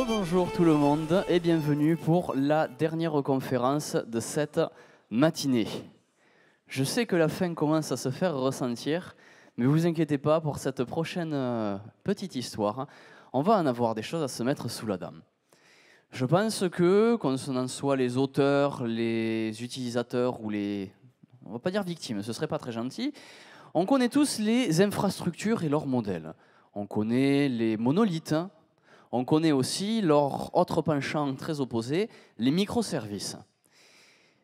Rebonjour tout le monde et bienvenue pour la dernière conférence de cette matinée. Je sais que la fin commence à se faire ressentir, mais vous inquiétez pas, pour cette prochaine petite histoire, on va en avoir des choses à se mettre sous la dent. Je pense que, qu'on en soit les auteurs, les utilisateurs ou les... on va pas dire victimes, ce serait pas très gentil, on connaît tous les infrastructures et leurs modèles. On connaît les monolithes, on connaît aussi leur autre penchant très opposé, les microservices.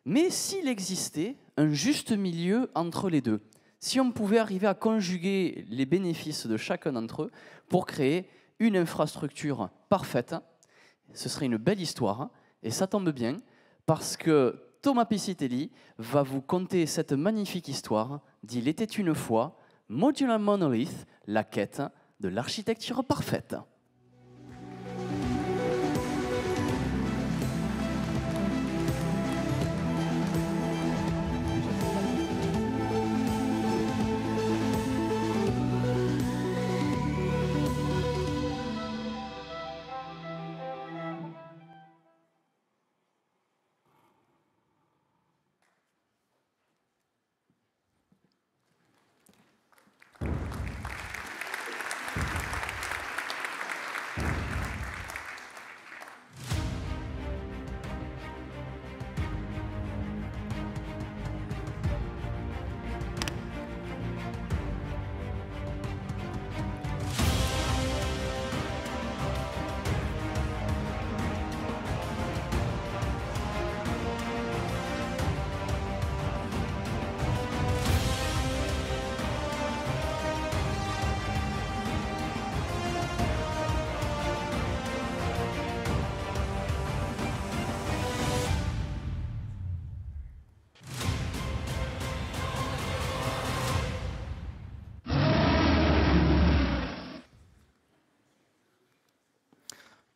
Mais s'il existait un juste milieu entre les deux, si on pouvait arriver à conjuguer les bénéfices de chacun d'entre eux pour créer une infrastructure parfaite, ce serait une belle histoire. Et ça tombe bien parce que Thomas Piscitelli va vous conter cette magnifique histoire d'Il était une fois, Modular Monolith, la quête de l'architecture parfaite.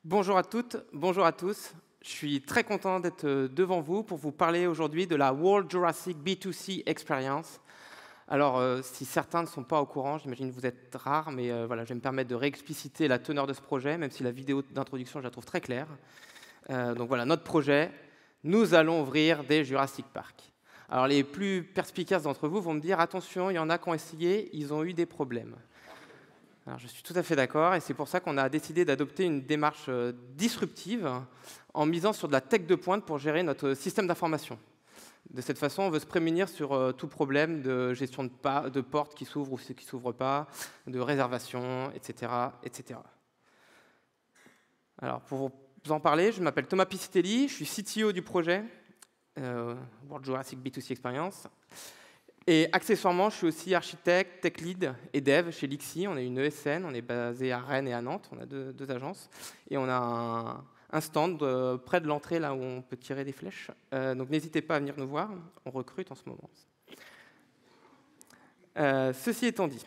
Bonjour à toutes, bonjour à tous. Je suis très content d'être devant vous pour vous parler aujourd'hui de la World Jurassic B2C Experience. Alors, si certains ne sont pas au courant, j'imagine que vous êtes rares, mais voilà, je vais me permettre de réexpliciter la teneur de ce projet, même si la vidéo d'introduction, je la trouve très claire. Donc voilà, notre projet, nous allons ouvrir des Jurassic Park. Alors, les plus perspicaces d'entre vous vont me dire, attention, il y en a qui ont essayé, ils ont eu des problèmes. Alors, je suis tout à fait d'accord, et c'est pour ça qu'on a décidé d'adopter une démarche disruptive en misant sur de la tech de pointe pour gérer notre système d'information. De cette façon, on veut se prémunir sur tout problème de gestion de portes qui s'ouvrent ou qui ne s'ouvrent pas, de réservation, etc., etc. Alors, pour vous en parler, je m'appelle Thomas Piscitelli, je suis CTO du projet World Jurassic B2C Experience. Et accessoirement, je suis aussi architecte, tech lead et dev chez Lixi. On est une ESN, on est basé à Rennes et à Nantes, on a deux agences. Et on a un stand près de l'entrée, là où on peut tirer des flèches. Donc n'hésitez pas à venir nous voir, on recrute en ce moment. Ceci étant dit,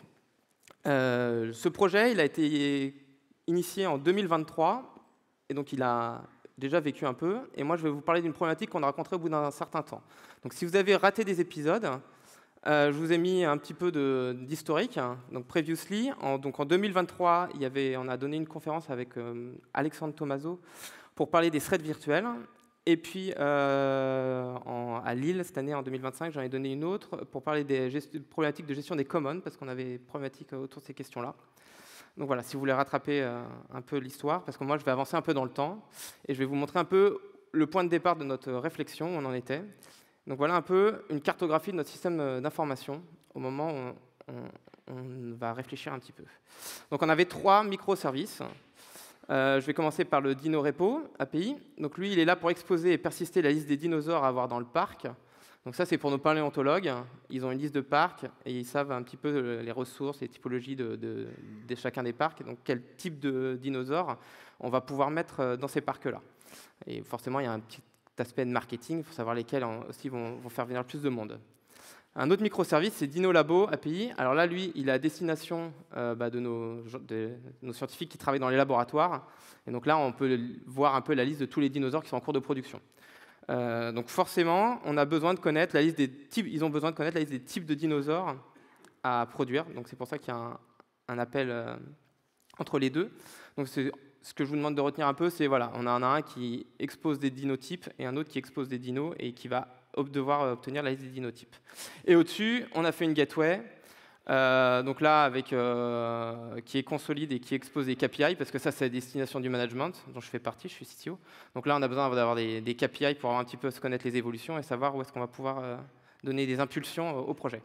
ce projet il a été initié en 2023, et donc il a déjà vécu un peu. Et moi, je vais vous parler d'une problématique qu'on a rencontrée au bout d'un certain temps. Donc si vous avez raté des épisodes, je vous ai mis un petit peu d'historique. Donc, previously, en 2023, on a donné une conférence avec Alexandre Tomaso pour parler des threads virtuels. Et puis, à Lille, cette année, en 2025, j'en ai donné une autre pour parler des problématiques de gestion des commons, parce qu'on avait des problématiques autour de ces questions-là. Donc voilà, si vous voulez rattraper un peu l'histoire, parce que moi, je vais avancer un peu dans le temps, et je vais vous montrer un peu le point de départ de notre réflexion, où on en était. Donc voilà un peu une cartographie de notre système d'information au moment où on va réfléchir un petit peu. Donc on avait 3 microservices. Je vais commencer par le DinoRepo API. Donc lui, il est là pour exposer et persister la liste des dinosaures à avoir dans le parc. Donc ça, c'est pour nos paléontologues. Ils ont une liste de parcs et ils savent un petit peu les ressources, les typologies de chacun des parcs. Donc quel type de dinosaures on va pouvoir mettre dans ces parcs-là. Et forcément, il y a un petit aspect de marketing, il faut savoir lesquels aussi vont faire venir le plus de monde. Un autre microservice, c'est DinoLabo API. Alors là, lui, il est à destination de nos scientifiques qui travaillent dans les laboratoires. Et donc là, on peut voir un peu la liste de tous les dinosaures qui sont en cours de production. Donc forcément, on a besoin de connaître la liste des types. Ils ont besoin de connaître la liste des types de dinosaures à produire. Donc c'est pour ça qu'il y a un appel entre les deux. Donc ce que je vous demande de retenir un peu, c'est voilà, on en a un qui expose des dinotypes et un autre qui expose des dinos et qui va devoir obtenir la liste des dinotypes. Et au-dessus, on a fait une gateway, donc là, qui est consolide et qui expose des KPI, parce que ça, c'est la destination du management, dont je fais partie, je suis CTO. Donc là, on a besoin d'avoir des KPI pour un petit peu se connaître les évolutions et savoir où est-ce qu'on va pouvoir donner des impulsions au projet.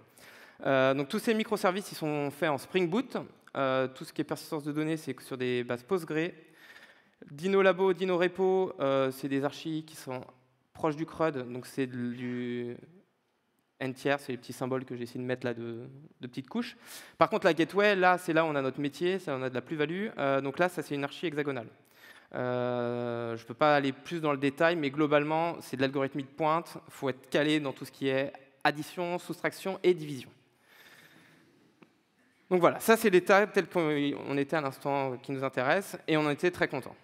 Donc tous ces microservices, ils sont faits en Spring Boot. Tout ce qui est persistance de données, c'est sur des bases Postgre. DinoLabo, DinoRepo, c'est des archis qui sont proches du CRUD, donc c'est du NTR, c'est les petits symboles que j'ai essayé de mettre là de petites couches. Par contre, la gateway, là, c'est là où on a notre métier, ça, on a de la plus-value. Donc là, ça, c'est une archi hexagonale. Je ne peux pas aller plus dans le détail, mais globalement, c'est de l'algorithmie de pointe. Il faut être calé dans tout ce qui est addition, soustraction et division. Donc voilà, ça, c'est l'état tel qu'on était à l'instant qui nous intéresse, et on en était très contents.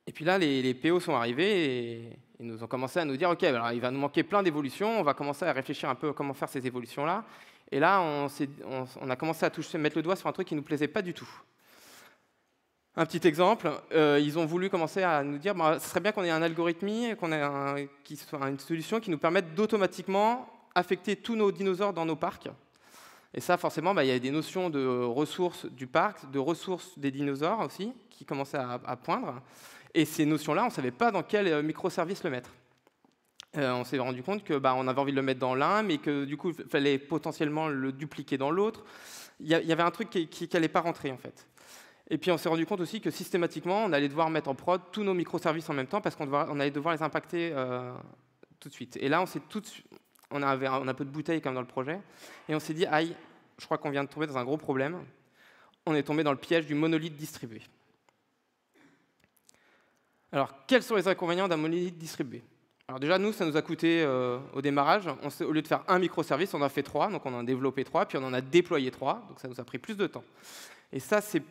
Et puis là, les PO sont arrivés et ils nous ont commencé à nous dire « Ok, alors il va nous manquer plein d'évolutions, on va commencer à réfléchir un peu à comment faire ces évolutions-là. » Et là, on a commencé à mettre le doigt sur un truc qui ne nous plaisait pas du tout. Un petit exemple, ils ont voulu commencer à nous dire bah, « Ce serait bien qu'on ait un algorithme, qu'on ait qui soit une solution qui nous permette d'automatiquement affecter tous nos dinosaures dans nos parcs. » Et ça, forcément, il y a des notions de ressources du parc, de ressources des dinosaures aussi, qui commençaient à poindre. Et ces notions-là, on ne savait pas dans quel microservice le mettre. On s'est rendu compte qu'on avait envie de le mettre dans l'un, mais que du coup, il fallait potentiellement le dupliquer dans l'autre. Il y avait un truc qui n'allait pas rentrer, en fait. Et puis, on s'est rendu compte aussi que systématiquement, on allait devoir mettre en prod tous nos microservices en même temps, parce qu'on allait devoir les impacter tout de suite. Et là, on avait un peu de bouteille comme dans le projet, et on s'est dit, aïe, je crois qu'on vient de tomber dans un gros problème. On est tombé dans le piège du monolithe distribué. Alors, quels sont les inconvénients d'un monolithe distribué? Alors déjà, nous, ça nous a coûté au démarrage, au lieu de faire un microservice, on en a fait 3, donc on en a développé 3, puis on en a déployé 3, donc ça nous a pris plus de temps. Et ça, c'est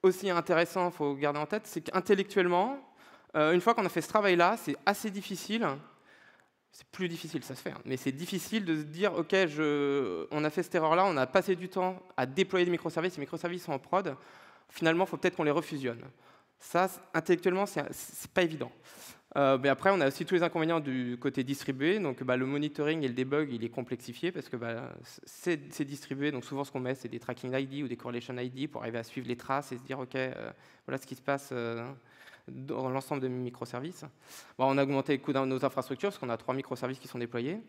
aussi intéressant, il faut garder en tête, c'est qu'intellectuellement, une fois qu'on a fait ce travail-là, c'est assez difficile. C'est plus difficile, ça se fait, hein, mais c'est difficile de se dire, OK, on a fait cette erreur-là, on a passé du temps à déployer des microservices, les microservices sont en prod, finalement, il faut peut-être qu'on les refusionne. Ça, intellectuellement, c'est pas évident. Mais après, on a aussi tous les inconvénients du côté distribué, donc le monitoring et le debug, il est complexifié, parce que c'est distribué, donc souvent ce qu'on met, c'est des tracking ID ou des correlation ID pour arriver à suivre les traces et se dire, OK, voilà ce qui se passe dans l'ensemble de mes microservices. On a augmenté les coûts de nos infrastructures, parce qu'on a 3 microservices qui sont déployés.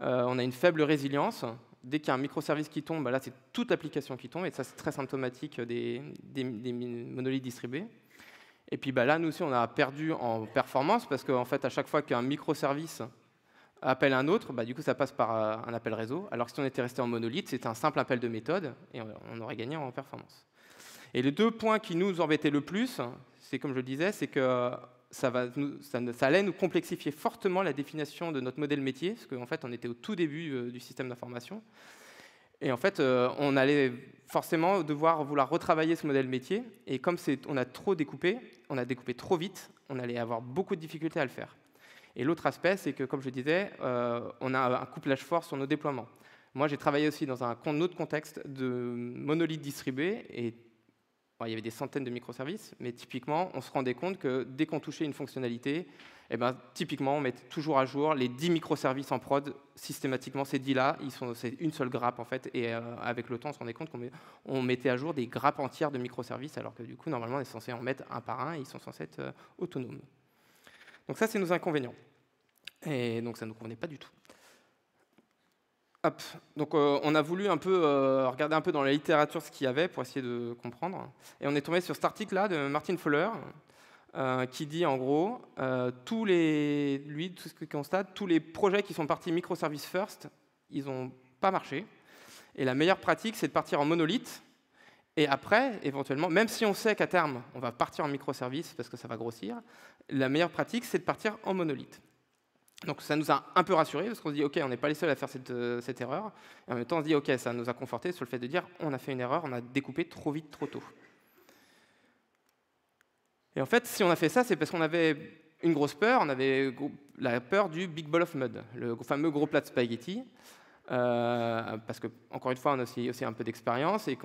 On a une faible résilience. Dès qu'il y a un microservice qui tombe, là, c'est toute l'application qui tombe, et ça, c'est très symptomatique des monolithes distribués. Et puis là, nous aussi, on a perdu en performance, parce qu'en fait, à chaque fois qu'un microservice appelle un autre, du coup, ça passe par un appel réseau. Alors que si on était resté en monolithe, c'était un simple appel de méthode, et on aurait gagné en performance. Et les 2 points qui nous embêtaient le plus, c'est comme je le disais, c'est que ça allait nous complexifier fortement la définition de notre modèle métier, parce qu'en fait, on était au tout début du système d'information. Et en fait, on allait forcément devoir vouloir retravailler ce modèle métier. Et comme on a trop découpé, on a découpé trop vite, on allait avoir beaucoup de difficultés à le faire. Et l'autre aspect, c'est que, comme je disais, on a un couplage fort sur nos déploiements. Moi, j'ai travaillé aussi dans un autre contexte de monolithe distribué, et il y avait des centaines de microservices, mais typiquement, on se rendait compte que dès qu'on touchait une fonctionnalité, typiquement, on mettait toujours à jour les 10 microservices en prod, systématiquement, ces 10-là, c'est une seule grappe, en fait, et avec le temps, on se rendait compte qu'on mettait à jour des grappes entières de microservices, alors que du coup, normalement, on est censé en mettre un par un, et ils sont censés être autonomes. Donc ça, c'est nos inconvénients. Et donc, ça ne nous convenait pas du tout. Hop. Donc, on a voulu un peu regarder un peu dans la littérature ce qu'il y avait pour essayer de comprendre. Et on est tombé sur cet article-là de Martin Fowler, qui dit en gros, tout ce qu'il constate, tous les projets qui sont partis microservice first, ils n'ont pas marché. Et la meilleure pratique, c'est de partir en monolithe. Et après, éventuellement, même si on sait qu'à terme, on va partir en microservice parce que ça va grossir, la meilleure pratique, c'est de partir en monolithe. Donc ça nous a un peu rassurés, parce qu'on se dit, OK, on n'est pas les seuls à faire cette erreur. Et en même temps, on se dit, OK, ça nous a confortés sur le fait de dire, on a fait une erreur, on a découpé trop vite, trop tôt. Et en fait, si on a fait ça, c'est parce qu'on avait une grosse peur, on avait la peur du big ball of mud, le fameux gros plat de spaghetti. parce que, encore une fois, on a aussi un peu d'expérience, et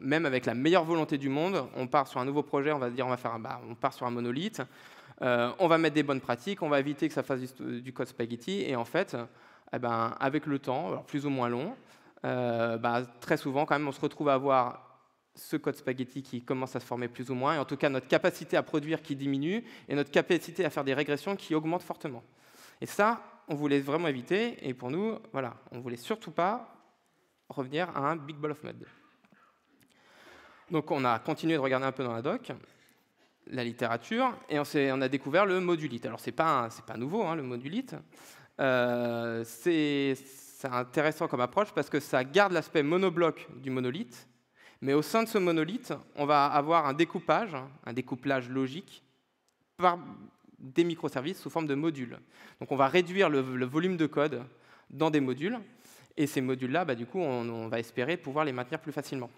même avec la meilleure volonté du monde, on part sur un nouveau projet, on va se dire, on part sur un monolithe, on va mettre des bonnes pratiques, on va éviter que ça fasse du code spaghetti, et en fait, avec le temps, alors plus ou moins long, très souvent, quand même, on se retrouve à avoir ce code spaghetti qui commence à se former plus ou moins, et en tout cas, notre capacité à produire qui diminue, et notre capacité à faire des régressions qui augmente fortement. Et ça, on voulait vraiment éviter, et pour nous, voilà, on ne voulait surtout pas revenir à un big ball of mud. Donc on a continué de regarder un peu dans la doc, la littérature, et on a découvert le modulite. Alors c'est pas nouveau, hein, le modulite. C'est intéressant comme approche parce que ça garde l'aspect monobloc du monolithe, mais au sein de ce monolithe, on va avoir un découplage logique par des microservices sous forme de modules. Donc on va réduire le volume de code dans des modules, et ces modules-là, du coup, on va espérer pouvoir les maintenir plus facilement.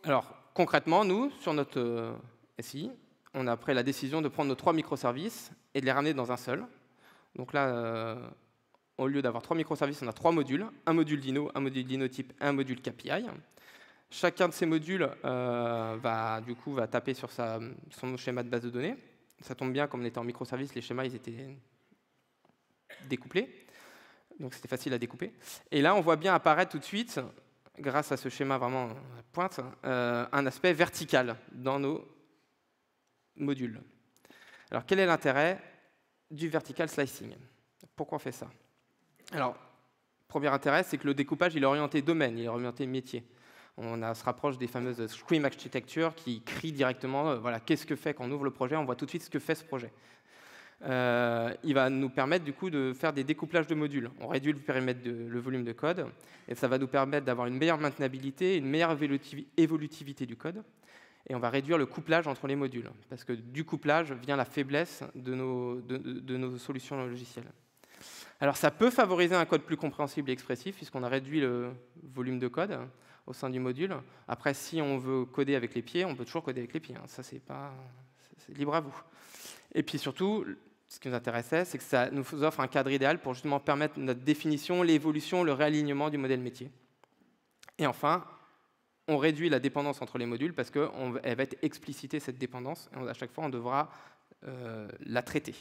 Alors, concrètement, nous, sur notre SI, on a pris la décision de prendre nos 3 microservices et de les ramener dans un seul. Donc là, au lieu d'avoir 3 microservices, on a 3 modules, un module Dino, un module Dinotype et un module KPI. Chacun de ces modules va taper sur son schéma de base de données. Ça tombe bien, comme on était en microservice, les schémas ils étaient découplés. Donc c'était facile à découper. Et là, on voit bien apparaître tout de suite, grâce à ce schéma vraiment à pointe, un aspect vertical dans nos modules. Alors quel est l'intérêt du vertical slicing? Pourquoi on fait ça? Alors, premier intérêt, c'est que le découpage il est orienté domaine, il est orienté métier. On se rapproche des fameuses Scream Architecture qui crient directement, voilà, qu'est-ce que fait quand on ouvre le projet, on voit tout de suite ce que fait ce projet. Il va nous permettre du coup de faire des découplages de modules. On réduit le périmètre, le volume de code, et ça va nous permettre d'avoir une meilleure maintenabilité, une meilleure évolutivité du code, et on va réduire le couplage entre les modules, parce que du couplage vient la faiblesse de nos solutions logicielles. Alors ça peut favoriser un code plus compréhensible et expressif, puisqu'on a réduit le volume de code au sein du module. Après, si on veut coder avec les pieds, on peut toujours coder avec les pieds. Ça, c'est libre à vous. Et puis surtout, ce qui nous intéressait, c'est que ça nous offre un cadre idéal pour justement permettre notre définition, l'évolution, le réalignement du modèle métier. Et enfin, on réduit la dépendance entre les modules parce qu'elle va être explicitée, cette dépendance, et à chaque fois, on devra la traiter.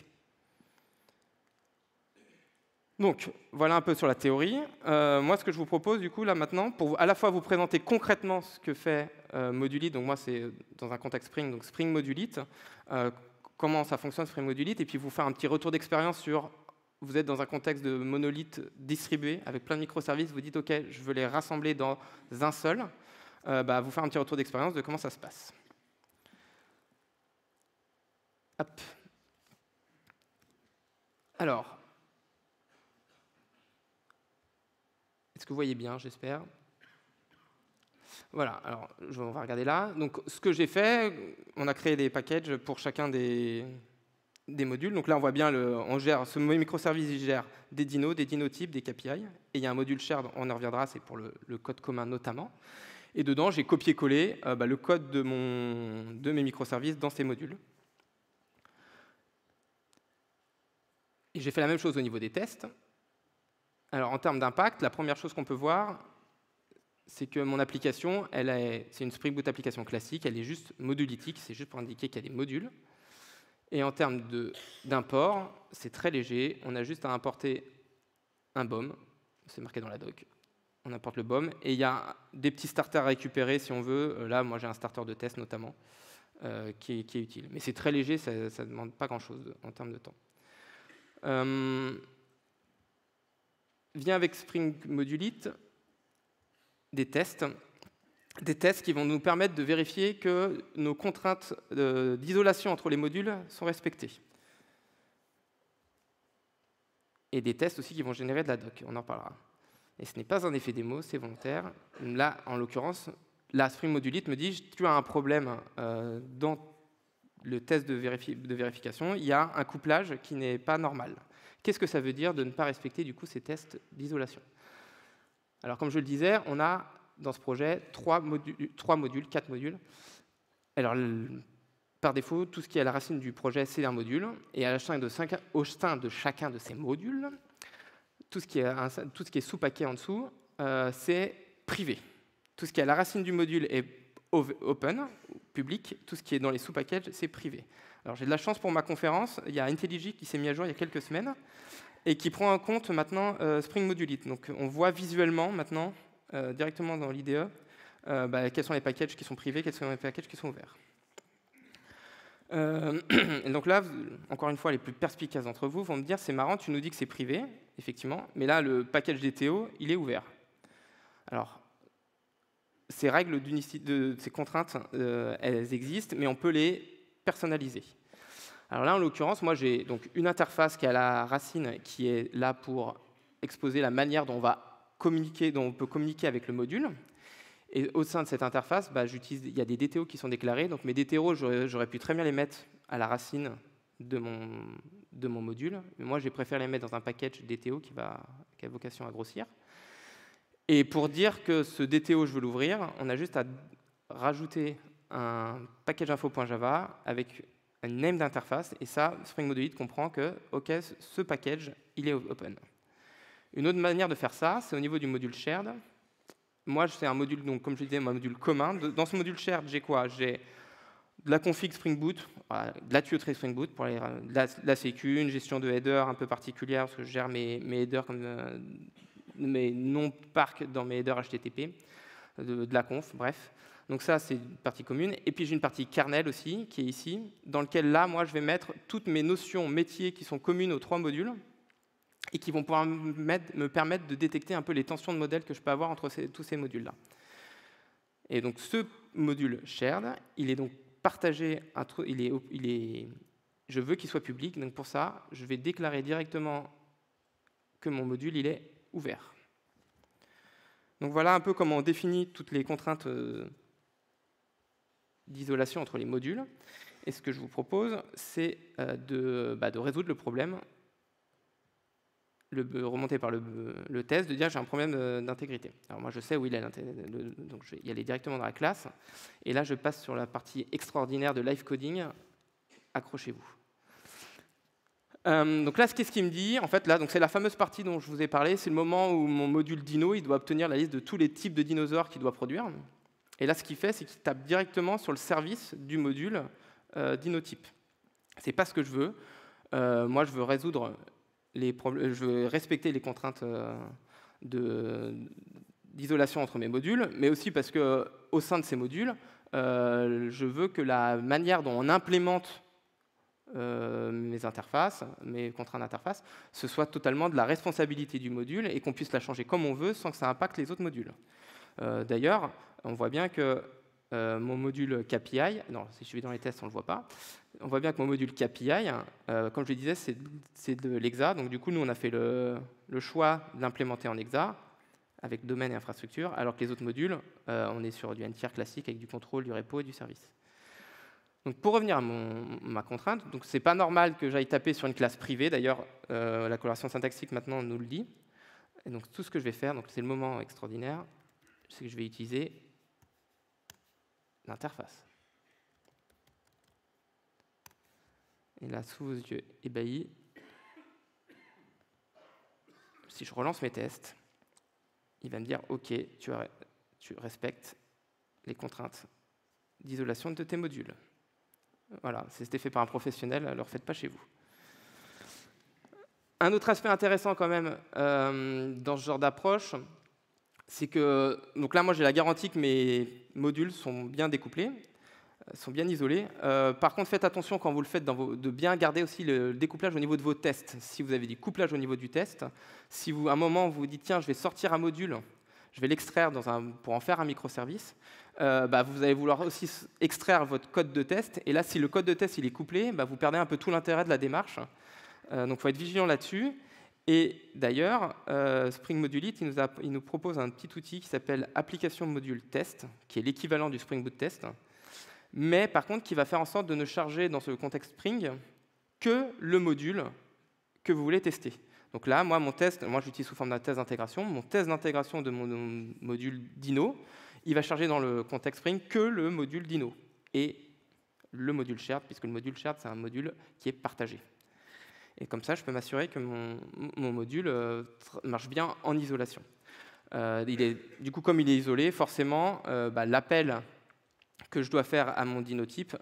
Donc, voilà un peu sur la théorie. Moi, ce que je vous propose, du coup, là, maintenant, pour à la fois vous présenter concrètement ce que fait Modulite, donc moi, c'est dans un contexte Spring, donc Spring Modulite, comment ça fonctionne Spring Modulite, et puis vous faire un petit retour d'expérience sur, vous êtes dans un contexte de monolithe distribué, avec plein de microservices, vous dites, OK, je veux les rassembler dans un seul, vous faire un petit retour d'expérience de comment ça se passe. Hop. Alors, est-ce que vous voyez bien, j'espère? Voilà, alors on va regarder là. Donc ce que j'ai fait, on a créé des packages pour chacun des modules. Donc là, on voit bien, ce microservice il gère des dinos, des dinotypes, des KPI. Et il y a un module shared, on en reviendra, c'est pour le code commun notamment. Et dedans, j'ai copié-collé le code de mes microservices dans ces modules. Et j'ai fait la même chose au niveau des tests. Alors en termes d'impact, la première chose qu'on peut voir, c'est que mon application, c'est une Spring Boot application classique, elle est juste modulitique, c'est juste pour indiquer qu'il y a des modules. Et en termes d'import, c'est très léger, on a juste à importer un BOM, c'est marqué dans la doc, on importe le BOM, et il y a des petits starters à récupérer si on veut. Là, moi j'ai un starter de test notamment, qui est utile. Mais c'est très léger, ça ne demande pas grand-chose en termes de temps. Vient avec Spring Modulite des tests qui vont nous permettre de vérifier que nos contraintes d'isolation entre les modules sont respectées. Et des tests aussi qui vont générer de la doc, on en parlera. Et ce n'est pas un effet démo, c'est volontaire. Là, en l'occurrence, la Spring Modulite me dit tu as un problème dans le test de vérification, il y a un couplage qui n'est pas normal. Qu'est-ce que ça veut dire de ne pas respecter du coup ces tests d'isolation? Alors comme je le disais, on a dans ce projet 4 modules. Alors par défaut, tout ce qui est à la racine du projet, c'est un module. Et au sein de chacun de ces modules, tout ce qui est sous-paquet en dessous, c'est privé. Tout ce qui est à la racine du module est open, public. Tout ce qui est dans les sous-packages, c'est privé. Alors j'ai de la chance pour ma conférence. Il y a IntelliJ qui s'est mis à jour il y a quelques semaines et qui prend en compte maintenant Spring Modulite. Donc on voit visuellement maintenant, directement dans l'IDE, quels sont les packages qui sont privés, quels sont les packages qui sont ouverts. Et donc là, encore une fois, les plus perspicaces d'entre vous vont me dire, c'est marrant, tu nous dis que c'est privé, effectivement, mais là, le package DTO, il est ouvert. Alors, ces règles de ces contraintes, elles existent, mais on peut les personnaliser. Alors là, en l'occurrence, moi, j'ai donc une interface qui est à la racine, qui est là pour exposer la manière dont on peut communiquer avec le module. Et au sein de cette interface, il y a des DTO qui sont déclarés. Donc mes DTO, j'aurais pu très bien les mettre à la racine de mon module. Mais moi, j'ai préféré les mettre dans un package DTO qui a vocation à grossir. Et pour dire que ce DTO, je veux l'ouvrir, on a juste à rajouter un package info.java avec un name d'interface. Et ça, Spring Modulite comprend que, OK, ce package, il est open. Une autre manière de faire ça, c'est au niveau du module shared. Moi, c'est un module, donc, comme je disais, un module commun. Dans ce module shared, j'ai quoi? J'ai de la config Spring Boot, de la tuyauterie Spring Boot pour la sécu, une gestion de header un peu particulière, parce que je gère mes headers comme mes non-parcs dans mes headers HTTP, de la conf, bref. Donc ça, c'est une partie commune. Et puis j'ai une partie kernel aussi, qui est ici, dans laquelle là, moi, je vais mettre toutes mes notions métiers qui sont communes aux 3 modules, et qui vont pouvoir me permettre de détecter un peu les tensions de modèle que je peux avoir entre tous ces modules-là. Et donc ce module shared, il est donc partagé, je veux qu'il soit public, donc pour ça, je vais déclarer directement que mon module il est ouvert. Donc voilà un peu comment on définit toutes les contraintes d'isolation entre les modules. Et ce que je vous propose, c'est de résoudre le problème, remonter par le test, de dire j'ai un problème d'intégrité. Alors moi je sais où il est, donc je vais y aller directement dans la classe. Et là je passe sur la partie extraordinaire de live coding. Accrochez-vous. Donc là, qu'est-ce qu'il me dit? En fait, là, c'est la fameuse partie dont je vous ai parlé. C'est le moment où mon module dino, il doit obtenir la liste de tous les types de dinosaures qu'il doit produire. Et là, ce qu'il fait, c'est qu'il tape directement sur le service du module dinotype. C'est pas ce que je veux. Moi, je veux résoudre je veux respecter les contraintes d'isolation entre mes modules, mais aussi parce qu'au sein de ces modules, je veux que la manière dont on implémente mes interfaces, mes contraintes d'interface, ce soit totalement de la responsabilité du module et qu'on puisse la changer comme on veut sans que ça impacte les autres modules. D'ailleurs, on voit bien que mon module KPI, non, si je vais dans les tests, on ne le voit pas, on voit bien que mon module KPI, comme je le disais, c'est de l'Exa. Donc du coup, nous, on a fait le choix de l'implémenter en Exa, avec domaine et infrastructure, alors que les autres modules, on est sur du n-tier classique, avec du contrôle, du repo et du service. Donc pour revenir à ma contrainte, ce n'est pas normal que j'aille taper sur une classe privée. D'ailleurs, la coloration syntaxique, maintenant, nous le dit. Et donc tout ce que je vais faire, c'est le moment extraordinaire, c'est que je vais utiliser l'interface. Et là, sous vos yeux ébahis, si je relance mes tests, il va me dire « Ok, tu respectes les contraintes d'isolation de tes modules. » Voilà, c'était fait par un professionnel, ne le refaites pas chez vous. Un autre aspect intéressant quand même dans ce genre d'approche, c'est que, donc là, moi, j'ai la garantie que mes modules sont bien découplés, sont bien isolés. Par contre, faites attention quand vous le faites de bien garder aussi le découplage au niveau de vos tests. Si vous avez du couplage au niveau du test, si à un moment vous vous dites tiens, je vais sortir un module, je vais l'extraire pour en faire un microservice, vous allez vouloir aussi extraire votre code de test. Et là, si le code de test il est couplé, vous perdez un peu tout l'intérêt de la démarche. Donc, il faut être vigilant là-dessus. Et d'ailleurs, Spring Modulite, il nous propose un petit outil qui s'appelle Application Module Test, qui est l'équivalent du Spring Boot Test, mais par contre qui va faire en sorte de ne charger dans ce contexte Spring que le module que vous voulez tester. Donc là, moi j'utilise sous forme d'un test d'intégration. Mon test d'intégration de mon module Dino, il va charger dans le contexte Spring que le module Dino et le module shared, puisque le module shared, c'est un module qui est partagé. Et comme ça, je peux m'assurer que mon module marche bien en isolation. Du coup, comme il est isolé, forcément, l'appel que je dois faire à mon dinotype,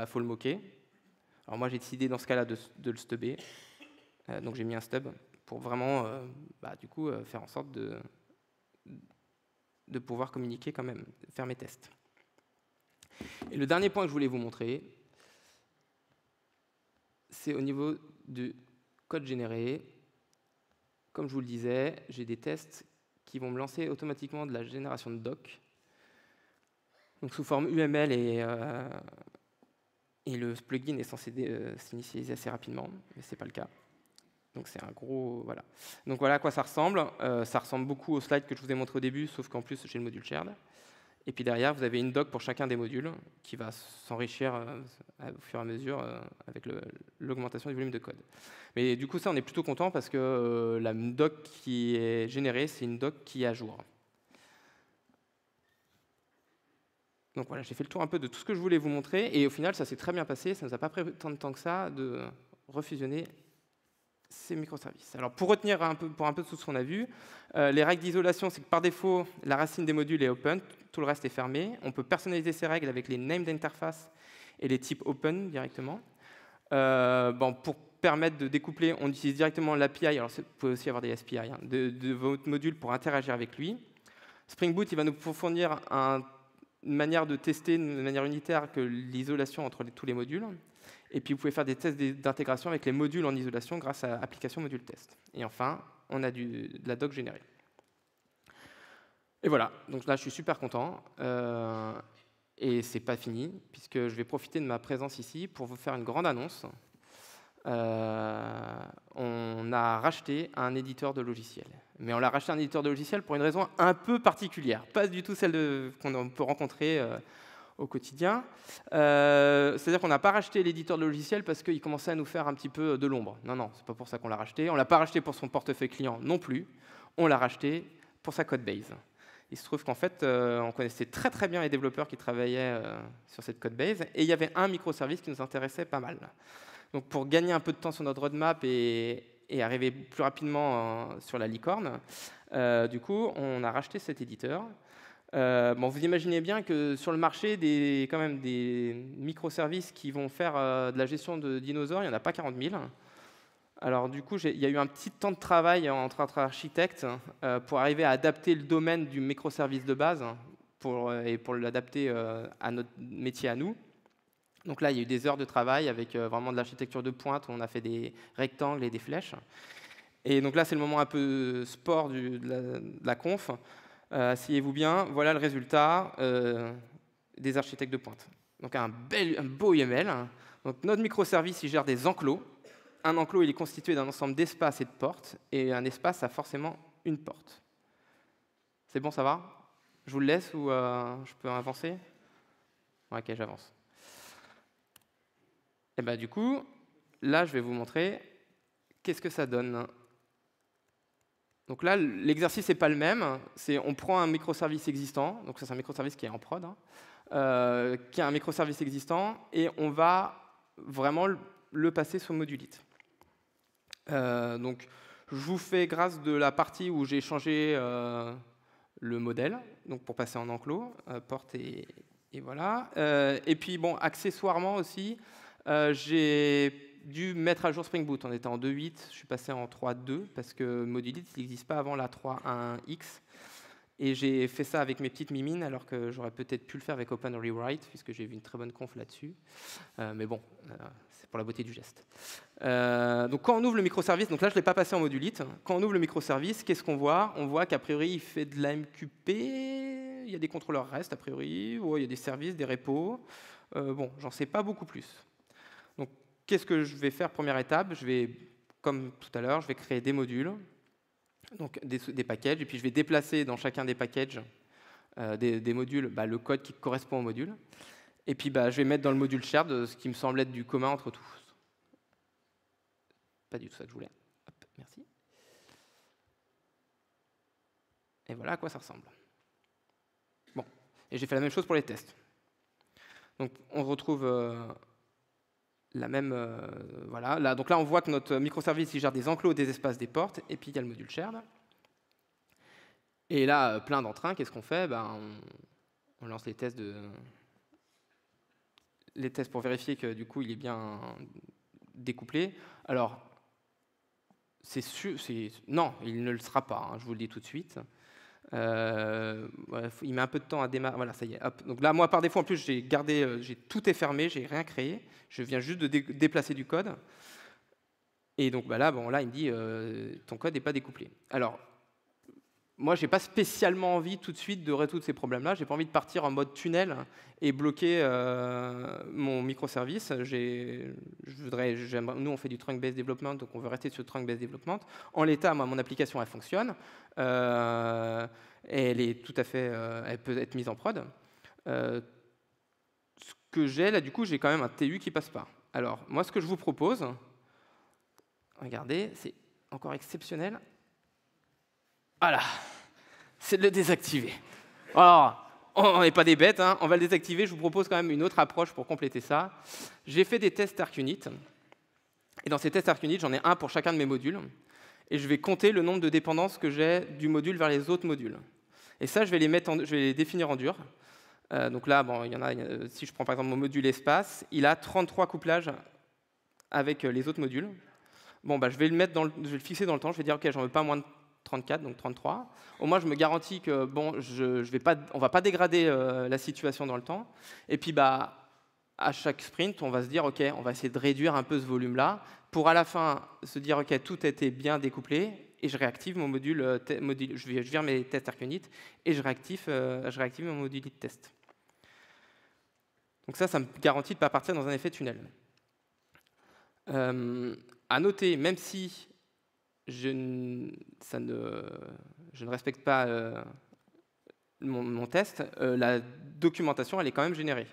faut le moquer. Alors moi, j'ai décidé dans ce cas-là de le stubber. Donc j'ai mis un stub pour vraiment faire en sorte de pouvoir communiquer quand même, faire mes tests. Et le dernier point que je voulais vous montrer, c'est au niveau du code généré. Comme je vous le disais, j'ai des tests qui vont me lancer automatiquement de la génération de doc, donc sous forme UML, et le plugin est censé s'initialiser assez rapidement, mais ce n'est pas le cas. Donc c'est un gros... Voilà. Donc voilà à quoi ça ressemble. Ça ressemble beaucoup au slide que je vous ai montré au début, sauf qu'en plus j'ai le module shared. Et puis derrière, vous avez une doc pour chacun des modules qui va s'enrichir au fur et à mesure avec l'augmentation du volume de code. Mais du coup, ça, on est plutôt content parce que la doc qui est générée, c'est une doc qui est à jour. Donc voilà, j'ai fait le tour un peu de tout ce que je voulais vous montrer. Et au final, ça s'est très bien passé. Ça ne nous a pas pris tant de temps que ça de refusionner ces microservices. Alors pour retenir pour un peu tout ce qu'on a vu, les règles d'isolation, c'est que par défaut, la racine des modules est open, tout le reste est fermé. On peut personnaliser ces règles avec les names d'interface et les types open directement. Pour permettre de découpler, on utilise directement l'API, alors vous pouvez aussi avoir des SPI, de votre module pour interagir avec lui. Spring Boot, il va nous fournir une manière de tester de manière unitaire que l'isolation entre tous les modules. Et puis, vous pouvez faire des tests d'intégration avec les modules en isolation grâce à application module test. Et enfin, on a de la doc générée. Et voilà, donc là, je suis super content. Et c'est pas fini, puisque je vais profiter de ma présence ici pour vous faire une grande annonce. On a racheté un éditeur de logiciel. Mais on l'a racheté un éditeur de logiciel pour une raison un peu particulière. Pas du tout celle qu'on peut rencontrer au quotidien. C'est-à-dire qu'on n'a pas racheté l'éditeur de logiciel parce qu'il commençait à nous faire un petit peu de l'ombre. Non, c'est pas pour ça qu'on l'a racheté. On l'a pas racheté pour son portefeuille client non plus. On l'a racheté pour sa code base. Il se trouve qu'en fait, on connaissait très très bien les développeurs qui travaillaient sur cette code base, et il y avait un microservice qui nous intéressait pas mal. Donc pour gagner un peu de temps sur notre roadmap et arriver plus rapidement sur la licorne, du coup, on a racheté cet éditeur. Vous imaginez bien que sur le marché, quand même des microservices qui vont faire de la gestion de dinosaures, il n'y en a pas 40 000. Alors du coup, il y a eu un petit temps de travail entre architectes pour arriver à adapter le domaine du microservice de base et pour l'adapter à notre métier à nous. Donc là, il y a eu des heures de travail avec vraiment de l'architecture de pointe où on a fait des rectangles et des flèches. Et donc là, c'est le moment un peu sport de la conf. Asseyez-vous bien, voilà le résultat des architectes de pointe. Donc un beau YAML. Donc notre microservice, il gère des enclos. Un enclos, il est constitué d'un ensemble d'espaces et de portes, et un espace a forcément une porte. C'est bon, ça va? Je vous le laisse ou je peux avancer? Ok, j'avance. Et du coup, là, je vais vous montrer qu'est-ce que ça donne. Donc là, l'exercice n'est pas le même. On prend un microservice existant, donc ça c'est un microservice qui est en prod, qui a un microservice existant, et on va vraiment le passer sur Modulite. Donc, je vous fais grâce de la partie où j'ai changé le modèle, donc pour passer en enclos, porte et voilà. Et puis, accessoirement aussi, j'ai dû mettre à jour Spring Boot. On était en 2.8, je suis passé en 3.2 parce que Modulite n'existe pas avant la 3.1x. Et j'ai fait ça avec mes petites mimines, alors que j'aurais peut-être pu le faire avec Open Rewrite, puisque j'ai vu une très bonne conf là-dessus. Mais bon, c'est pour la beauté du geste. Donc quand on ouvre le microservice, donc là je ne l'ai pas passé en Modulite, quand on ouvre le microservice, qu'est-ce qu'on voit? On voit qu'a priori il fait de la MQP, il y a des contrôleurs REST a priori, il y a des services, des repos. J'en sais pas beaucoup plus. Donc qu'est-ce que je vais faire? Première étape, je vais, comme tout à l'heure, je vais créer des modules. Donc des packages, et puis je vais déplacer dans chacun des packages des modules le code qui correspond au module. Et puis je vais mettre dans le module shared ce qui me semble être du commun entre tous. Pas du tout ça que je voulais. Hop, merci. Et voilà à quoi ça ressemble. Bon, et j'ai fait la même chose pour les tests. Donc on retrouve la même, voilà. Là, donc là, on voit que notre microservice il gère des enclos, des espaces, des portes, et puis il y a le module shared. Et là, plein d'entrain, qu'est-ce qu'on fait? On lance les tests pour vérifier que du coup il est bien découplé. Alors, c'est sûr, non, il ne le sera pas, hein, je vous le dis tout de suite. Il met un peu de temps à démarrer. Voilà, ça y est. Hop. Donc là, moi, par défaut, en plus, tout est fermé, j'ai rien créé. Je viens juste de déplacer du code. Et donc là, il me dit ton code n'est pas découplé. Alors, moi, j'ai pas spécialement envie tout de suite de résoudre ces problèmes-là. J'ai pas envie de partir en mode tunnel et bloquer mon microservice. Nous, on fait du trunk-based development, donc on veut rester sur le trunk-based development. En l'état, moi, mon application, elle fonctionne. Elle est tout à fait, elle peut être mise en prod. Ce que j'ai là, du coup, j'ai quand même un TU qui passe pas. Alors, moi, ce que je vous propose, regardez, c'est encore exceptionnel. Voilà, c'est de le désactiver. Alors, on n'est pas des bêtes, hein, on va le désactiver. Je vous propose quand même une autre approche pour compléter ça. J'ai fait des tests ArcUnit. Et dans ces tests ArcUnit, j'en ai un pour chacun de mes modules. Et je vais compter le nombre de dépendances que j'ai du module vers les autres modules. Et ça, je vais les définir en dur. Donc là, il y en a, si je prends par exemple mon module espace, il a 33 couplages avec les autres modules. Je vais le fixer dans le temps. Je vais dire, OK, j'en veux pas moins de 34, donc 33. Au moins, je me garantis que on ne va pas dégrader la situation dans le temps. Et puis, à chaque sprint, on va se dire, OK, on va essayer de réduire un peu ce volume-là pour à la fin se dire, OK, tout a été bien découplé et je réactive mon module, je vire mes tests ArcUnit et je réactive mon module de test. Donc ça me garantit de ne pas partir dans un effet tunnel. À noter, même si je ne respecte pas mon test, la documentation, elle est quand même générée.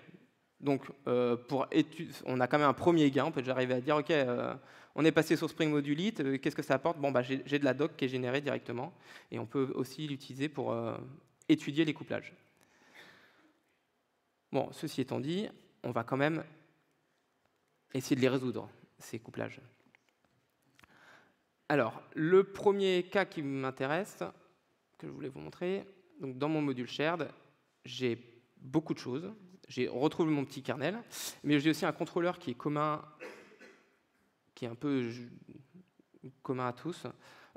Donc, on a quand même un premier gain. On peut déjà arriver à dire, OK, on est passé sur Spring Modulite, qu'est-ce que ça apporte? J'ai de la doc qui est générée directement. Et on peut aussi l'utiliser pour étudier les couplages. Bon, ceci étant dit, on va quand même essayer de les résoudre, ces couplages. Alors, le premier cas qui m'intéresse, que je voulais vous montrer, donc dans mon module shared, j'ai beaucoup de choses. J'ai retrouvé mon petit kernel, mais j'ai aussi un contrôleur qui est commun, qui est un peu commun à tous.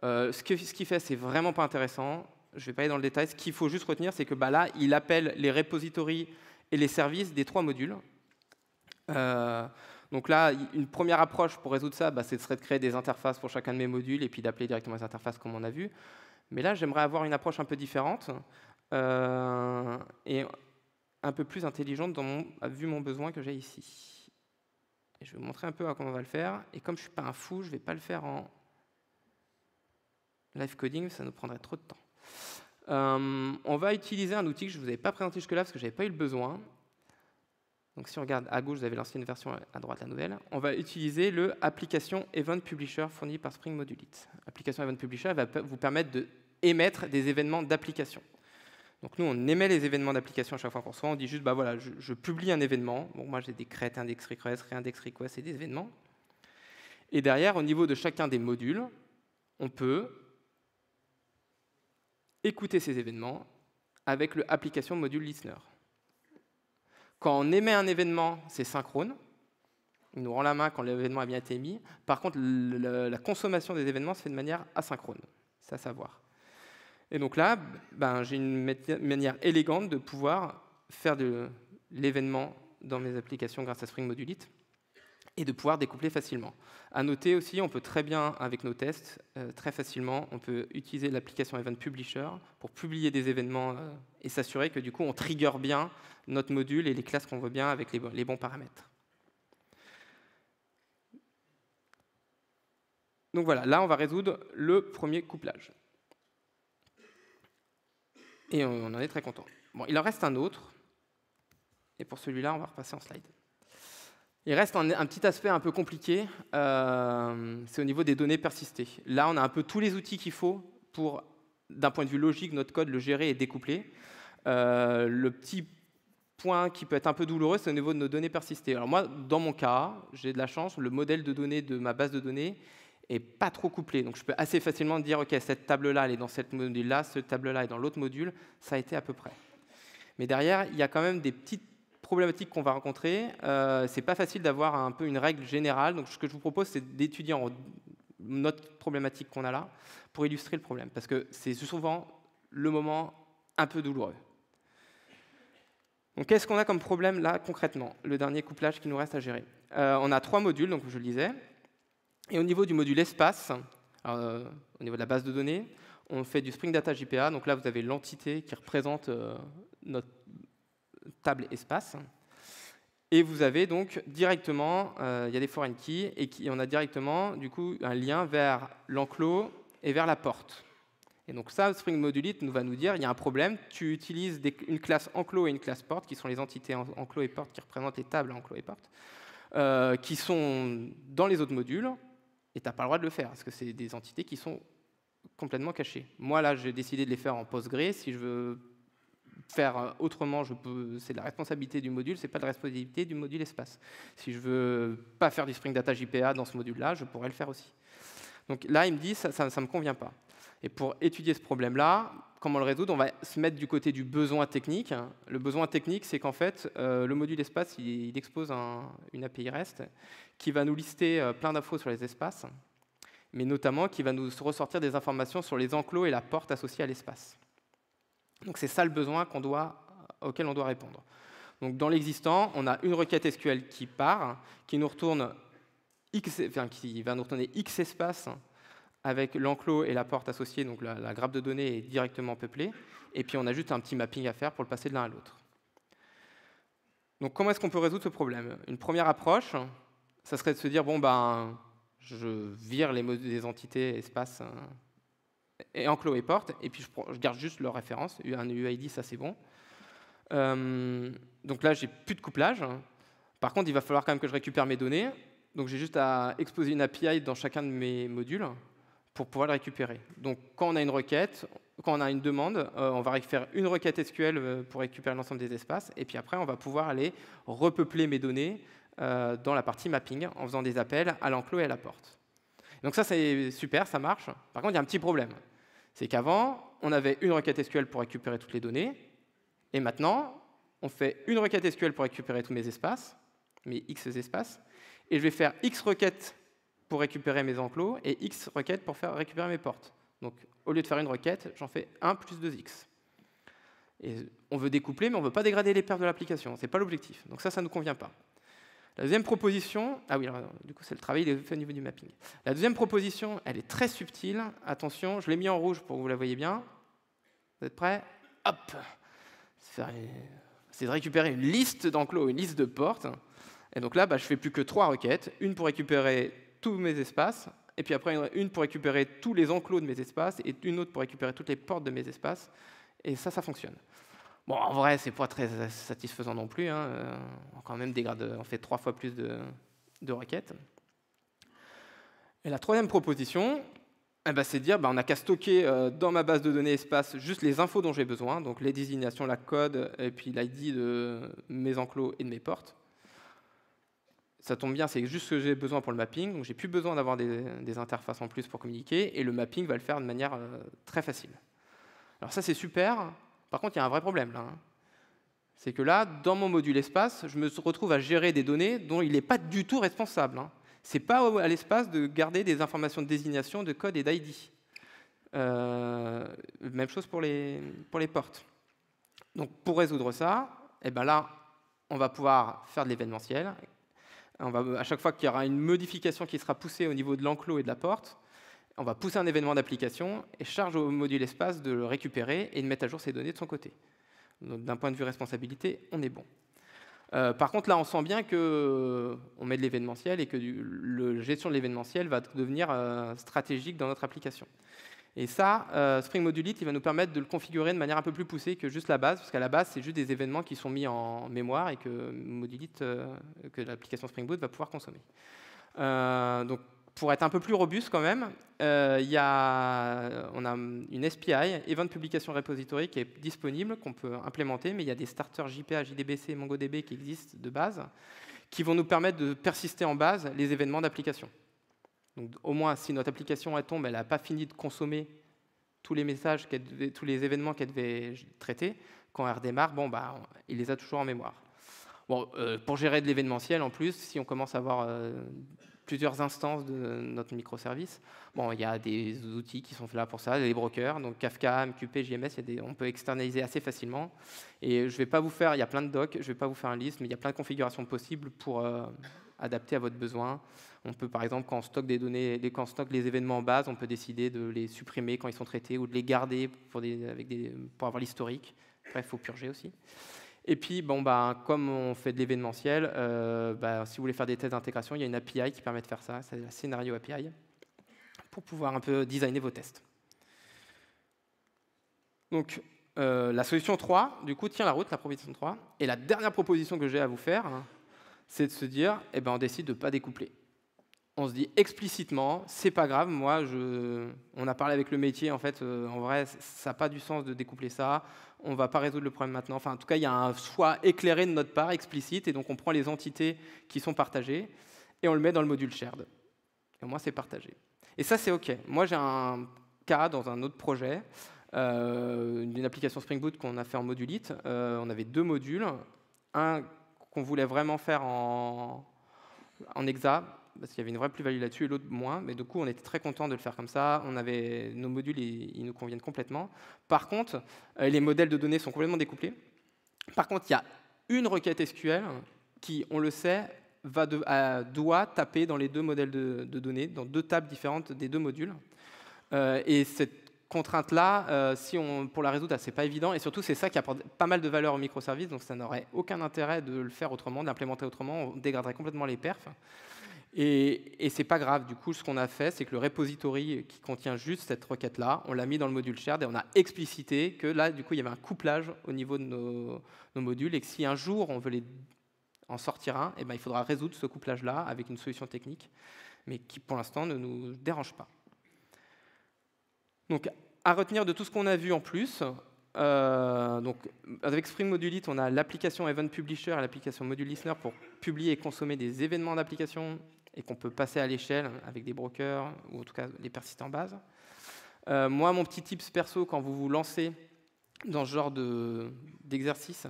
Ce qu'il fait, c'est vraiment pas intéressant. Je ne vais pas aller dans le détail. Ce qu'il faut juste retenir, c'est que là, il appelle les repositories et les services des 3 modules. Donc là, une première approche pour résoudre ça, ce serait de créer des interfaces pour chacun de mes modules et puis d'appeler directement les interfaces comme on a vu. Mais là, j'aimerais avoir une approche un peu différente et un peu plus intelligente vu mon besoin que j'ai ici. Et je vais vous montrer un peu comment on va le faire. Et comme je ne suis pas un fou, je ne vais pas le faire en live coding, ça nous prendrait trop de temps. On va utiliser un outil que je ne vous avais pas présenté jusque-là parce que je n'avais pas eu le besoin. Donc si on regarde à gauche, vous avez l'ancienne version, à droite la nouvelle. On va utiliser le Application Event Publisher fourni par Spring Modulite. Application Event Publisher va vous permettre d'émettre des événements d'application. Donc nous, on émet les événements d'application à chaque fois qu'on reçoit. On dit juste, voilà, je publie un événement. Bon, moi, j'ai des create, index request, reindex request et des événements. Et derrière, au niveau de chacun des modules, on peut écouter ces événements avec le Application Module Listener. Quand on émet un événement, c'est synchrone. Il nous rend la main quand l'événement a bien été émis. Par contre, la consommation des événements se fait de manière asynchrone. C'est à savoir. Et donc là, j'ai une manière élégante de pouvoir faire de l'événement dans mes applications grâce à Spring Modulite et de pouvoir découpler facilement. À noter aussi, on peut très bien, avec nos tests, très facilement, on peut utiliser l'application Event Publisher pour publier des événements et s'assurer que du coup, on trigger bien notre module et les classes qu'on veut bien avec les bons paramètres. Donc voilà, là, on va résoudre le premier couplage. Et on en est très content. Bon, il en reste un autre. Et pour celui-là, on va repasser en slide. Il reste un petit aspect un peu compliqué, c'est au niveau des données persistées. Là, on a un peu tous les outils qu'il faut pour, d'un point de vue logique, notre code, le gérer et découpler. Le petit point qui peut être un peu douloureux, c'est au niveau de nos données persistées. Alors moi, dans mon cas, j'ai de la chance, le modèle de données de ma base de données est pas trop couplé. Donc je peux assez facilement dire, OK, cette table-là, elle est dans cette module-là, cette table-là est dans l'autre module, ça a été à peu près. Mais derrière, il y a quand même des petites problématiques qu'on va rencontrer. C'est pas facile d'avoir un peu une règle générale. Donc ce que je vous propose, c'est d'étudier notre problématique qu'on a là pour illustrer le problème. Parce que c'est souvent le moment un peu douloureux. Donc qu'est-ce qu'on a comme problème là concrètement? Le dernier couplage qui nous reste à gérer. On a 3 modules, donc je le disais. Et au niveau du module espace, au niveau de la base de données, on fait du Spring Data JPA. Donc là, vous avez l'entité qui représente notre table espace. Et vous avez donc directement, il y a des foreign keys, et on a directement du coup un lien vers l'enclos et vers la porte. Et donc ça, Spring Modulate va nous dire, il y a un problème, tu utilises une classe enclos et une classe porte, qui sont les entités enclos et porte qui représentent les tables enclos et porte, qui sont dans les autres modules, et tu n'as pas le droit de le faire, parce que c'est des entités qui sont complètement cachées. Moi, là, j'ai décidé de les faire en Postgre. Si je veux faire autrement, c'est la responsabilité du module, c'est pas la responsabilité du module espace. Si je veux pas faire du Spring Data JPA dans ce module-là, je pourrais le faire aussi. Donc là, il me dit, ça me convient pas. Et pour étudier ce problème-là, comment le résoudre? On va se mettre du côté du besoin technique. Le besoin technique, c'est qu'en fait, le module espace, il expose une API REST qui va nous lister plein d'infos sur les espaces, mais notamment qui va nous ressortir des informations sur les enclos et la porte associée à l'espace. Donc c'est ça le besoin auquel on doit répondre. Donc dans l'existant, on a une requête SQL qui part, qui va nous retourner X espaces avec l'enclos et la porte associée, donc la grappe de données est directement peuplée, et puis on a juste un petit mapping à faire pour le passer de l'un à l'autre. Donc comment est-ce qu'on peut résoudre ce problème? Une première approche, ça serait de se dire, bon ben, je vire les entités espace et enclos et porte, et puis je garde juste leur référence, un UID, ça c'est bon. Donc là, j'ai plus de couplage. Par contre, il va falloir quand même que je récupère mes données, donc j'ai juste à exposer une API dans chacun de mes modules pour pouvoir le récupérer. Donc quand on a une requête, quand on a une demande, on va faire une requête SQL pour récupérer l'ensemble des espaces, et puis après, on va pouvoir aller repeupler mes données dans la partie mapping en faisant des appels à l'enclos et à la porte. Donc ça, c'est super, ça marche. Par contre, il y a un petit problème. C'est qu'avant, on avait une requête SQL pour récupérer toutes les données, et maintenant, on fait une requête SQL pour récupérer tous mes espaces, mes X espaces, et je vais faire X requêtes pour récupérer mes enclos et X requêtes pour faire récupérer mes portes. Donc, au lieu de faire une requête, j'en fais 1 plus 2X. Et on veut découpler, mais on ne veut pas dégrader les perfs de l'application. Ce n'est pas l'objectif. Donc ça ne nous convient pas. La deuxième proposition, ah oui, alors, du coup, c'est le travail fait au niveau du mapping. La deuxième proposition, elle est très subtile. Attention, je l'ai mis en rouge pour que vous la voyez bien. Vous êtes prêts? Hop! C'est de récupérer une liste d'enclos, une liste de portes. Et donc là, je ne fais plus que 3 requêtes. Une pour récupérer tous mes espaces, et puis après une pour récupérer tous les enclos de mes espaces, et une autre pour récupérer toutes les portes de mes espaces. Et ça fonctionne. Bon, en vrai, c'est pas très satisfaisant non plus. On fait 3 fois plus de requêtes. Et la troisième proposition, c'est de dire, on n'a qu'à stocker dans ma base de données espace juste les infos dont j'ai besoin, donc les désignations, la code, et puis l'ID de mes enclos et de mes portes. Ça tombe bien, c'est juste ce que j'ai besoin pour le mapping, donc j'ai plus besoin d'avoir des interfaces en plus pour communiquer, et le mapping va le faire de manière très facile. Alors ça, c'est super. Par contre, il y a un vrai problème là. C'est que là, dans mon module espace, je me retrouve à gérer des données dont il n'est pas du tout responsable. Ce n'est pas à l'espace de garder des informations de désignation, de code et d'ID. Même chose pour les portes. Donc pour résoudre ça, là, on va pouvoir faire de l'événementiel. À chaque fois qu'il y aura une modification qui sera poussée au niveau de l'enclos et de la porte, on va pousser un événement d'application et charge au module espace de le récupérer et de mettre à jour ces données de son côté. D'un point de vue responsabilité, on est bon. Par contre, là, on sent bien qu'on met de l'événementiel et que la gestion de l'événementiel va devenir stratégique dans notre application. Et ça, Spring Modulate, il va nous permettre de le configurer de manière un peu plus poussée que juste la base, parce qu'à la base, c'est juste des événements qui sont mis en mémoire et que Modulate, que l'application Spring Boot va pouvoir consommer. Donc, pour être un peu plus robuste quand même, on a une SPI, Event Publication Repository, qui est disponible, qu'on peut implémenter, mais il y a des starters JPA, JDBC, MongoDB qui existent de base, qui vont nous permettre de persister en base les événements d'application. Donc au moins, si notre application elle tombe, elle n'a pas fini de consommer tous les messages, tous les événements qu'elle devait traiter, quand elle redémarre, il les a toujours en mémoire. Bon, pour gérer de l'événementiel, en plus, si on commence à avoir plusieurs instances de notre microservice, il y a des outils qui sont là pour ça, des brokers, donc Kafka, MQP, JMS, on peut externaliser assez facilement. Et je vais pas vous faire, il y a plein de docs, je ne vais pas vous faire une liste, mais il y a plein de configurations possibles pour adapter à votre besoin. On peut, par exemple, quand on stocke des données, quand on stocke les événements en base, on peut décider de les supprimer quand ils sont traités ou de les garder pour avoir l'historique. Bref, il faut purger aussi. Et puis, comme on fait de l'événementiel, si vous voulez faire des tests d'intégration, il y a une API qui permet de faire ça, c'est la Scenario API, pour pouvoir un peu designer vos tests. Donc, la solution 3, du coup, tient la route, la proposition 3. Et la dernière proposition que j'ai à vous faire, c'est de se dire, on décide de ne pas découpler. On se dit explicitement, c'est pas grave, on a parlé avec le métier, en fait, en vrai, ça n'a pas du sens de découpler ça, on ne va pas résoudre le problème maintenant. Enfin, en tout cas, il y a un choix éclairé de notre part, explicite, et donc on prend les entités qui sont partagées, et on le met dans le module shared. Et au moins, c'est partagé. Et ça, c'est OK. Moi, j'ai un cas dans un autre projet, d'une application Spring Boot qu'on a fait en modulite. On avait 2 modules, un qu'on voulait vraiment faire en hexa, parce qu'il y avait une vraie plus-value là-dessus, et l'autre moins. Mais du coup, on était très content de le faire comme ça. Nos modules, ils nous conviennent complètement. Par contre, les modèles de données sont complètement découplés. Par contre, il y a une requête SQL qui, on le sait, doit taper dans les 2 modèles de données, dans 2 tables différentes des 2 modules. Et cette contrainte-là, pour la résoudre, c'est pas évident. Et surtout, c'est ça qui apporte pas mal de valeur aux microservices. Donc, ça n'aurait aucun intérêt de le faire autrement, d'implémenter autrement. On dégraderait complètement les perfs. Et c'est pas grave. Du coup, ce qu'on a fait, c'est que le repository qui contient juste cette requête-là, on l'a mis dans le module shared et on a explicité que là, du coup, il y avait un couplage au niveau de nos modules et que si un jour on veut en sortir un, il faudra résoudre ce couplage-là avec une solution technique, mais qui pour l'instant ne nous dérange pas. Donc, à retenir de tout ce qu'on a vu en plus, donc, avec Spring Modulite, on a l'application Event Publisher et l'application Module Listener pour publier et consommer des événements d'application et qu'on peut passer à l'échelle avec des brokers ou en tout cas les persistants en base. Moi, mon petit tips perso, quand vous vous lancez dans ce genre d'exercice,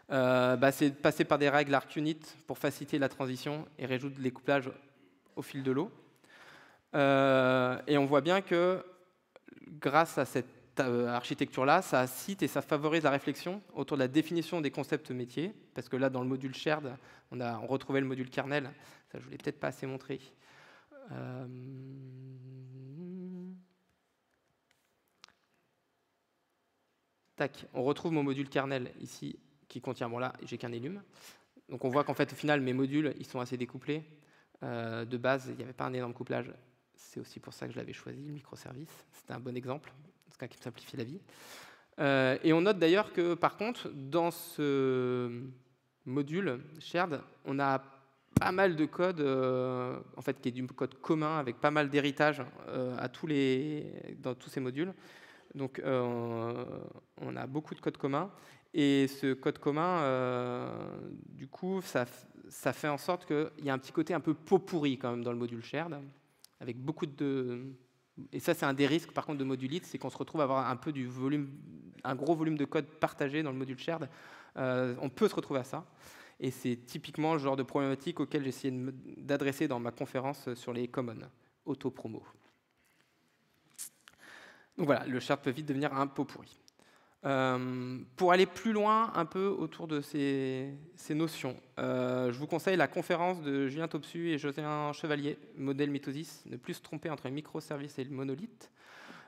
c'est de passer par des règles ArcUnit pour faciliter la transition et résoudre les couplages au fil de l'eau. Et on voit bien que grâce à cette architecture-là, ça cite et ça favorise la réflexion autour de la définition des concepts métiers, parce que là, dans le module shared, on retrouvait le module kernel. Ça, je ne vous l'ai peut-être pas assez montré. Tac, on retrouve mon module kernel ici, qui contient, là, j'ai qu'un enum. Donc on voit qu'en fait, au final, mes modules, ils sont assez découplés. De base, il n'y avait pas un énorme couplage. C'est aussi pour ça que je l'avais choisi, le microservice. C'était un bon exemple, en tout cas qui me simplifie la vie. Et on note d'ailleurs que, par contre, dans ce module shared, on a pas mal de code, en fait, qui est du code commun, avec pas mal d'héritage dans tous ces modules. Donc, on a beaucoup de code commun. Et ce code commun, du coup, ça fait en sorte qu'il y a un petit côté un peu pot pourri quand même dans le module shared, avec beaucoup de... Et ça, c'est un des risques, par contre, de Modulite, c'est qu'on se retrouve à avoir un gros volume de code partagé dans le module shared. On peut se retrouver à ça. Et c'est typiquement le genre de problématique auquel j'ai essayé d'adresser dans ma conférence sur les commons, auto-promo. Donc voilà, le shared peut vite devenir un pot pourri. Pour aller plus loin un peu autour de ces notions, je vous conseille la conférence de Julien Topsu et Joséen Chevalier, modèle mitosis, ne plus se tromper entre le microservice et le monolithe.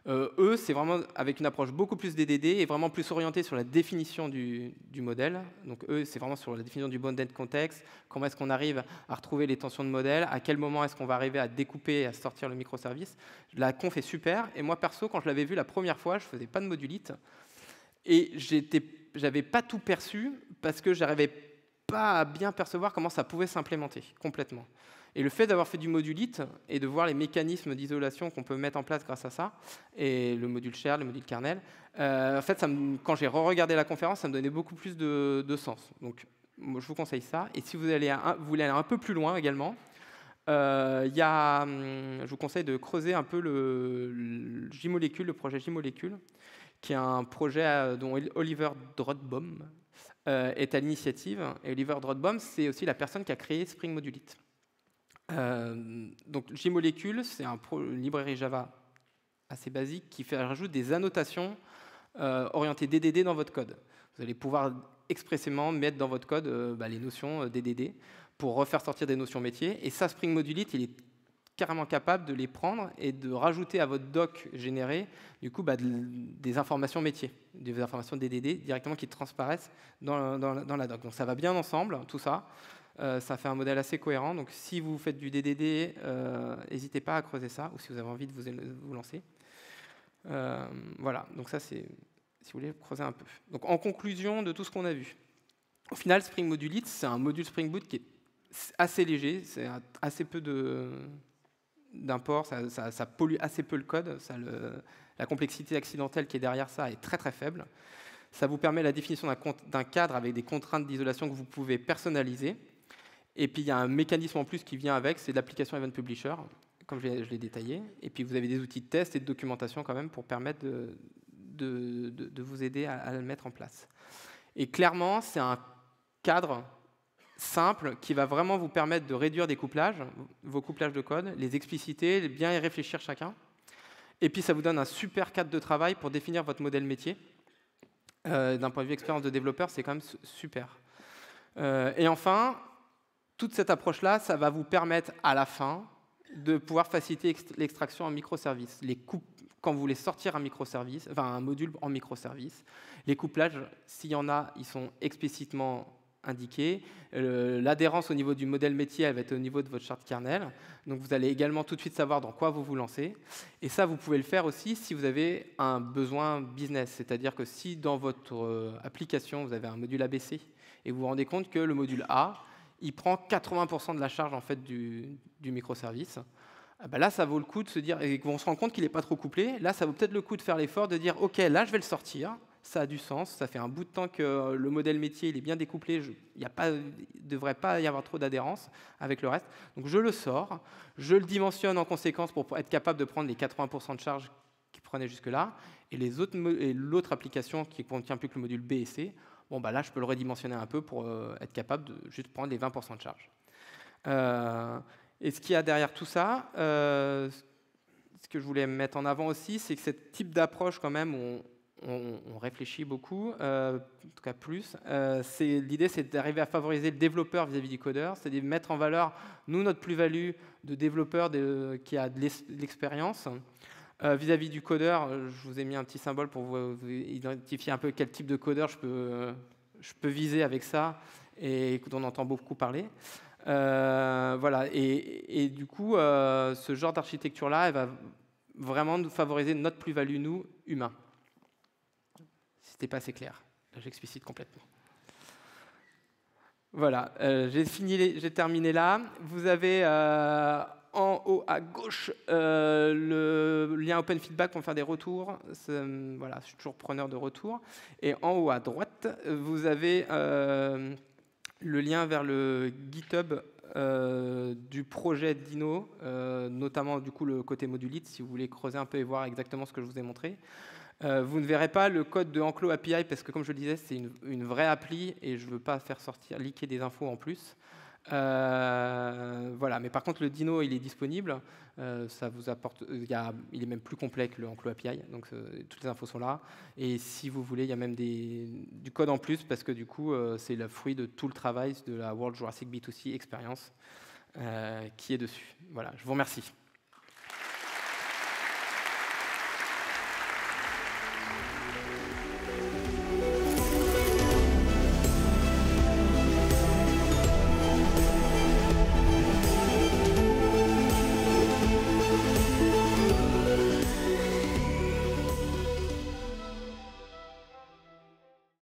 Eux, c'est vraiment avec une approche beaucoup plus DDD et vraiment plus orientée sur la définition du modèle. Donc eux, c'est vraiment sur la définition du bounded context, comment est-ce qu'on arrive à retrouver les tensions de modèle, à quel moment est-ce qu'on va arriver à découper et à sortir le microservice. La conf est super, et moi perso, quand je l'avais vu la première fois, je ne faisais pas de modulite. Et j'avais pas tout perçu parce que j'arrivais pas à bien percevoir comment ça pouvait s'implémenter complètement. Et le fait d'avoir fait du modulite et de voir les mécanismes d'isolation qu'on peut mettre en place grâce à ça, et le module share, le module kernel, en fait, quand j'ai re-regardé la conférence, ça me donnait beaucoup plus de sens. Donc, moi, je vous conseille ça. Et si vous voulez aller un peu plus loin également, je vous conseille de creuser un peu le J-Molecule, le projet J-Molecule, qui est un projet dont Oliver Drottbaum est à l'initiative. Et Oliver Drottbaum, c'est aussi la personne qui a créé Spring Modulite. Donc J-Molecule, c'est une librairie Java assez basique qui rajoute des annotations orientées DDD dans votre code. Vous allez pouvoir expressément mettre dans votre code les notions DDD pour refaire sortir des notions métiers. Et ça, Spring Modulite, il est carrément capable de les prendre et de rajouter à votre doc généré du coup, des informations métiers, des informations DDD directement qui transparaissent dans la doc. Donc ça va bien ensemble, tout ça. Ça fait un modèle assez cohérent. Donc si vous faites du DDD, n'hésitez pas à creuser ça, ou si vous avez envie de vous lancer. Voilà, donc ça c'est, si vous voulez creuser un peu. Donc en conclusion de tout ce qu'on a vu, au final Spring Modulite, c'est un module Spring Boot qui est assez léger, c'est assez peu d'imports, ça pollue assez peu le code, la complexité accidentelle qui est derrière ça est très très faible. Ça vous permet la définition d'un cadre avec des contraintes d'isolation que vous pouvez personnaliser. Et puis il y a un mécanisme en plus qui vient avec, c'est l'application Event Publisher, comme je l'ai détaillé. Et puis vous avez des outils de test et de documentation quand même pour permettre de vous aider à le mettre en place. Et clairement, c'est un cadre simple qui va vraiment vous permettre de réduire des couplages, vos couplages de code, les expliciter, bien y réfléchir chacun. Et puis ça vous donne un super cadre de travail pour définir votre modèle métier. D'un point de vue expérience de développeur, c'est quand même super. Et enfin, toute cette approche-là, ça va vous permettre à la fin de pouvoir faciliter l'extraction en microservices. Quand vous voulez sortir un microservice, enfin un module en microservice, les couplages, s'il y en a, ils sont explicitement indiqués. L'adhérence au niveau du modèle métier, elle va être au niveau de votre charte kernel. Donc vous allez également tout de suite savoir dans quoi vous vous lancez. Et ça, vous pouvez le faire aussi si vous avez un besoin business. C'est-à-dire que si dans votre application, vous avez un module ABC et vous vous rendez compte que le module A, il prend 80% de la charge en fait, du microservice, là, ça vaut le coup de se dire, et qu'on se rend compte qu'il n'est pas trop couplé, là, ça vaut peut-être le coup de faire l'effort de dire, OK, là, je vais le sortir, ça a du sens, ça fait un bout de temps que le modèle métier il est bien découplé, il ne devrait pas y avoir trop d'adhérence avec le reste. Donc je le sors, je le dimensionne en conséquence pour être capable de prendre les 80% de charge qu'il prenait jusque-là, et l'autre application qui ne contient plus que le module B et C, là, je peux le redimensionner un peu pour être capable de juste prendre les 20% de charge. Et ce qu'il y a derrière tout ça, ce que je voulais mettre en avant aussi, c'est que ce type d'approche, quand même, on réfléchit beaucoup, en tout cas plus. L'idée, c'est d'arriver à favoriser le développeur vis-à-vis du codeur, c'est de mettre en valeur, nous, notre plus-value de développeur qui a de l'expérience. Vis-à-vis du codeur, je vous ai mis un petit symbole pour vous identifier un peu quel type de codeur je peux viser avec ça et dont on entend beaucoup parler. Voilà. Et du coup, ce genre d'architecture-là, elle va vraiment nous favoriser notre plus-value, nous, humains. Si c'était pas assez clair, là, j'explicite complètement. Voilà, j'ai terminé là. Vous avez en haut à gauche le lien Open Feedback pour faire des retours. Voilà, je suis toujours preneur de retours. Et en haut à droite, vous avez le lien vers le GitHub du projet Dino, notamment du coup le côté modulite, si vous voulez creuser un peu et voir exactement ce que je vous ai montré. Vous ne verrez pas le code de Enclos API parce que, comme je le disais, c'est une vraie appli et je ne veux pas faire leaker des infos en plus. Voilà. Mais par contre, le Dino, il est disponible. Ça vous apporte, il est même plus complet que le Enclos API. Donc, toutes les infos sont là. Et si vous voulez, il y a même du code en plus parce que du coup, c'est le fruit de tout le travail de la World Jurassic B2C Experience qui est dessus. Voilà. Je vous remercie.